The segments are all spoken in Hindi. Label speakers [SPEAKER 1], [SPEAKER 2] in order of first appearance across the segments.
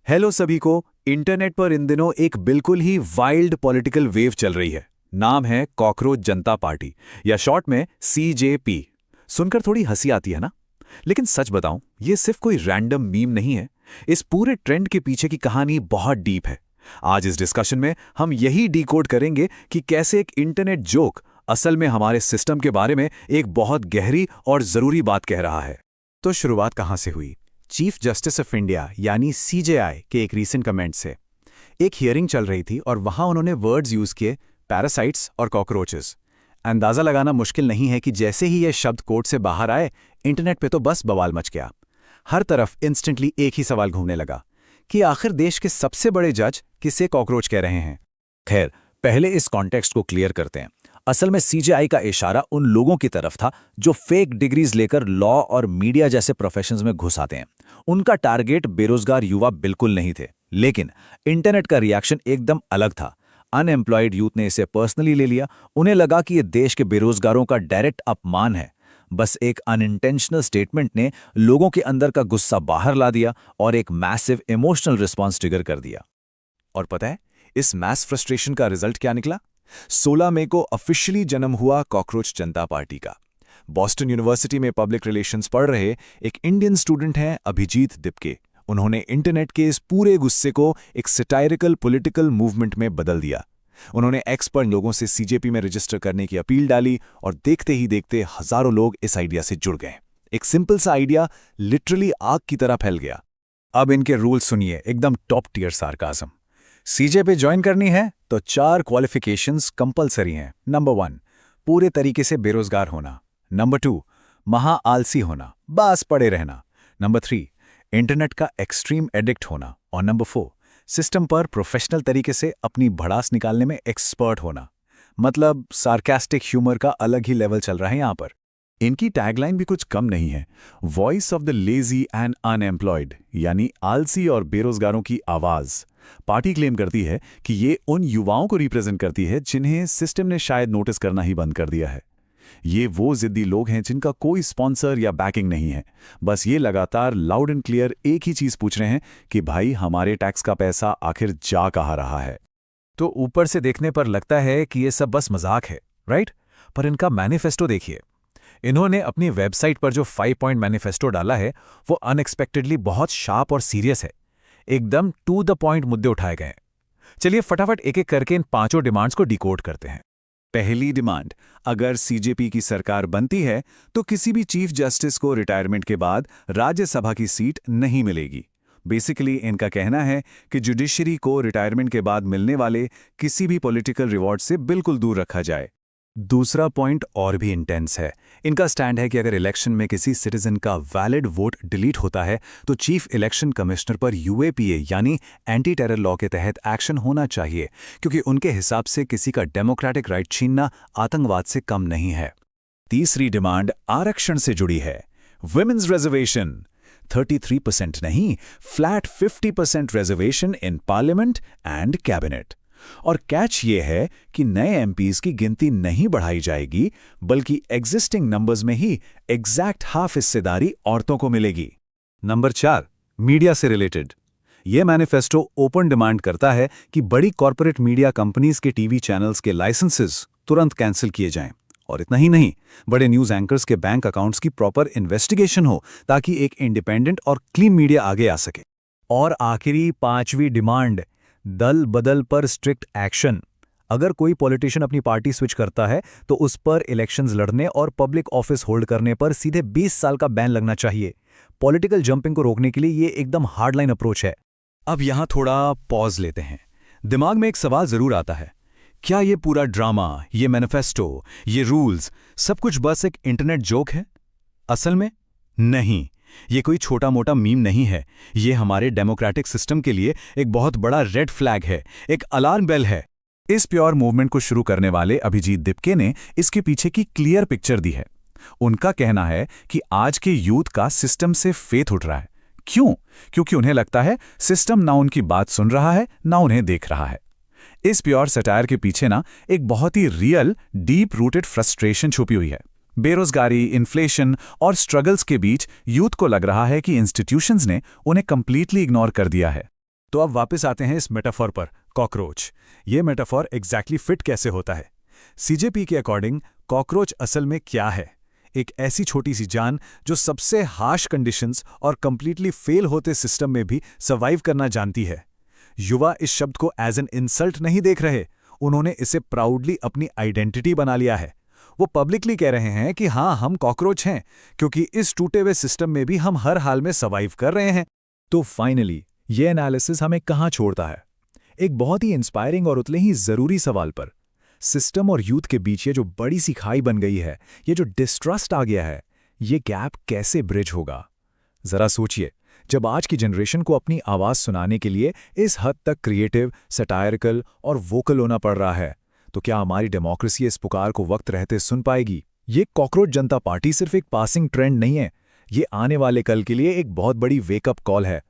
[SPEAKER 1] हेलो सभी को। इंटरनेट पर इन दिनों एक बिल्कुल ही वाइल्ड पॉलिटिकल वेव चल रही है। नाम है कॉकरोच जनता पार्टी या शॉर्ट में सीजेपी। सुनकर थोड़ी हंसी आती है ना, लेकिन सच बताऊं, ये सिर्फ कोई रैंडम मीम नहीं है। इस पूरे ट्रेंड के पीछे की कहानी बहुत डीप है। आज इस डिस्कशन में हम यही डिकोड करेंगे कि कैसे एक इंटरनेट जोक असल में हमारे सिस्टम के बारे में एक बहुत गहरी और जरूरी बात कह रहा है।
[SPEAKER 2] तो शुरुआत कहां से हुई? चीफ जस्टिस ऑफ इंडिया यानी सीजेआई के एक रीसेंट कमेंट से। एक हियरिंग चल रही थी और वहां उन्होंने वर्ड्स यूज किए, पैरासाइट्स और कॉकरोचेस। अंदाजा लगाना मुश्किल नहीं है कि जैसे ही ये शब्द कोर्ट से बाहर आए, इंटरनेट पे तो बस बवाल मच गया। हर तरफ इंस्टेंटली एक ही सवाल घूमने लगा कि आखिर देश के सबसे बड़े जज किसे कॉकरोच कह रहे हैं।
[SPEAKER 1] खैर, पहले इस कॉन्टेक्स्ट को क्लियर करते हैं। असल में सीजेआई का इशारा उन लोगों की तरफ था जो फेक डिग्रीज लेकर लॉ और मीडिया जैसे प्रोफेशंस में घुस आते हैं। उनका टारगेट बेरोजगार युवा बिल्कुल नहीं थे, लेकिन इंटरनेट का रिएक्शन एकदम अलग था। अनएम्प्लॉयड यूथ ने इसे पर्सनली ले लिया। उन्हें लगा कि ये देश के बेरोजगारों का डायरेक्ट अपमान है। बस एक अनइंटेंशनल स्टेटमेंट ने लोगों के अंदर का गुस्सा बाहर ला दिया और एक मैसिव इमोशनल रिस्पॉन्स ट्रिगर कर दिया।
[SPEAKER 2] और पता है इस मैस फ्रस्ट्रेशन का रिजल्ट क्या निकला? 16 मई को ऑफिशियली जन्म हुआ कॉकरोच जनता पार्टी का। बॉस्टन यूनिवर्सिटी में पब्लिक रिलेशंस पढ़ रहे एक इंडियन स्टूडेंट हैं अभिजीत दिपके। उन्होंने इंटरनेट के इस पूरे गुस्से को एक सटायरिकल पॉलिटिकल मूवमेंट में बदल दिया। उन्होंने एक्स पर लोगों से सीजेपी में रजिस्टर करने की अपील डाली और देखते ही देखते हजारों लोग इस आइडिया से जुड़ गए। एक सिंपल सा आइडिया लिटरली आग की तरह फैल गया।
[SPEAKER 1] अब इनके रूल सुनिए, एकदम top tier sarcasm. CJP join करनी है तो 4 क्वालिफिकेशंस कंपलसरी हैं। नंबर 1, पूरे तरीके से बेरोजगार होना। नंबर 2, महा आलसी होना, बस पड़े रहना। नंबर 3, इंटरनेट का एक्सट्रीम एडिक्ट होना। और नंबर 4, सिस्टम पर प्रोफेशनल तरीके से अपनी भड़ास निकालने में एक्सपर्ट होना। मतलब सार्कास्टिक ह्यूमर का अलग ही लेवल चल रहा है यहां पर।
[SPEAKER 2] इनकी टैगलाइन भी कुछ कम नहीं है, voice of the lazy and unemployed, यानी आलसी और बेरोजगारों की आवाज। पार्टी क्लेम करती है कि ये उन युवाओं को रिप्रेजेंट करती है जिन्हें सिस्टम ने शायद नोटिस करना ही बंद कर दिया है। ये वो जिद्दी लोग हैं जिनका कोई स्पॉन्सर या बैकिंग नहीं है। बस ये लगातार लाउड एंड क्लियर एक ही चीज पूछ रहे हैं कि भाई हमारे टैक्स का पैसा आखिर जा कहाँ रहा है।
[SPEAKER 1] तो ऊपर से देखने पर लगता है कि ये सब बस मजाक है, राइट? पर इनका मैनिफेस्टो देखिए। इन्होंने अपनी वेबसाइट पर जो 5 पॉइंट मैनिफेस्टो डाला है वो अनएक्सपेक्टेडली बहुत शार्प और सीरियस है। एकदम टू द पॉइंट मुद्दे उठाए गए। चलिए फटाफट एक एक करके इन 5 डिमांड्स को डिकोड करते हैं।
[SPEAKER 2] पहली डिमांड, अगर सीजेपी की सरकार बनती है तो किसी भी चीफ जस्टिस को रिटायरमेंट के बाद राज्यसभा की सीट नहीं मिलेगी। बेसिकली इनका कहना है कि जुडिशरी को रिटायरमेंट के बाद मिलने वाले किसी भी पॉलिटिकल रिवॉर्ड से बिल्कुल दूर रखा जाए।
[SPEAKER 1] दूसरा पॉइंट और भी इंटेंस है। इनका स्टैंड है कि अगर इलेक्शन में किसी सिटीजन का वैलिड वोट डिलीट होता है तो चीफ इलेक्शन कमिश्नर पर यूएपीए यानी एंटी टेरर लॉ के तहत एक्शन होना चाहिए, क्योंकि उनके हिसाब से किसी का डेमोक्रेटिक राइट छीनना आतंकवाद से कम नहीं है। तीसरी डिमांड आरक्षण से जुड़ी है। वुमेन्स रिजर्वेशन 33% नहीं, flat 50% reservation in parliament and cabinet. और कैच ये है कि नए एमपीज की गिनती नहीं बढ़ाई जाएगी, बल्कि एग्जिस्टिंग नंबर्स में ही एग्जैक्ट हाफ हिस्सेदारी औरतों को मिलेगी। नंबर 4, मीडिया से रिलेटेड। यह मैनिफेस्टो ओपन डिमांड करता है कि बड़ी कॉर्पोरेट मीडिया कंपनीज के टीवी चैनल्स के लाइसेंसेस तुरंत कैंसिल किए जाएं। और इतना ही नहीं, बड़े न्यूज एंकर्स के बैंक अकाउंट्स की प्रॉपर इन्वेस्टिगेशन हो ताकि एक इंडिपेंडेंट और क्लीन मीडिया आगे आ सके। और आखिरी 5वीं डिमांड, दल बदल पर स्ट्रिक्ट एक्शन। अगर कोई पॉलिटिशियन अपनी पार्टी स्विच करता है तो उस पर इलेक्शंस लड़ने और पब्लिक ऑफिस होल्ड करने पर सीधे 20 साल का बैन लगना चाहिए। पॉलिटिकल जंपिंग को रोकने के लिए ये एकदम हार्डलाइन अप्रोच है। अब यहां थोड़ा पॉज लेते हैं। दिमाग में एक सवाल जरूर आता है, क्या ये पूरा ड्रामा, ये मैनिफेस्टो, ये रूल्स सब कुछ बस एक इंटरनेट जोक है? असल में नहीं, ये कोई छोटा मोटा मीम नहीं है। ये हमारे डेमोक्रेटिक सिस्टम के लिए एक बहुत बड़ा रेड फ्लैग है, एक अलार्म बेल है। इस प्योर मूवमेंट को शुरू करने वाले अभिजीत दिपके ने इसके पीछे की क्लियर पिक्चर दी है। उनका कहना है कि आज के यूथ का सिस्टम से फेथ उठ रहा है। क्यों? क्योंकि उन्हें लगता है सिस्टम ना उनकी बात सुन रहा है, ना उन्हें देख रहा है। इस प्योर सटायर के पीछे ना एक बहुत ही रियल, डीप रूटेड फ्रस्ट्रेशन छुपी हुई है। बेरोजगारी, इन्फ्लेशन और स्ट्रगल्स के बीच यूथ को लग रहा है कि इंस्टीट्यूशंस ने उन्हें कंप्लीटली इग्नोर कर दिया है। तो अब वापस आते हैं इस मेटाफॉर पर, कॉकरोच। ये मेटाफॉर एग्जैक्टली फिट कैसे होता है? सीजेपी के अकॉर्डिंग कॉकरोच असल में क्या है? एक ऐसी छोटी सी जान जो सबसे हार्श कंडीशंस और कंप्लीटली फेल होते सिस्टम में भी सर्वाइव करना जानती है। युवा इस शब्द को एज एन इंसल्ट नहीं देख रहे, उन्होंने इसे प्राउडली अपनी आइडेंटिटी बना लिया है। वो पब्लिकली कह रहे हैं कि हाँ, हम कॉकरोच हैं, क्योंकि इस टूटे हुए सिस्टम में भी हम हर हाल में सर्वाइव कर रहे हैं।
[SPEAKER 2] तो फाइनली ये एनालिसिस हमें कहाँ छोड़ता है? एक बहुत ही इंस्पायरिंग और उतने ही ज़रूरी सवाल पर। सिस्टम और यूथ के बीच ये जो बड़ी सी खाई बन गई है, ये जो डिस्ट्रस्ट आ गया है, ये गैप कैसे ब्रिज होगा? ज़रा सोचिए, जब आज की जनरेशन को अपनी आवाज़ सुनाने के लिए इस हद तक क्रिएटिव, सटायरिकल और वोकल होना पड़ रहा है, तो क्या हमारी डेमोक्रेसी इस पुकार को वक्त रहते सुन पाएगी? ये कॉकरोच जनता पार्टी सिर्फ एक पासिंग ट्रेंड नहीं है, ये आने वाले कल के लिए एक बहुत बड़ी वेकअप कॉल है।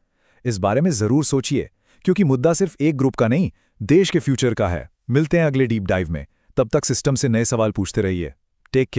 [SPEAKER 2] इस बारे में ज़रूर सोचिए, क्योंकि मुद्दा सिर्फ एक ग्रुप का नहीं, देश के फ्यूचर का है। मिलते हैं अगले डीप डाइव में। तब तक सिस्टम से नए सवाल पूछते रहिए। Take care.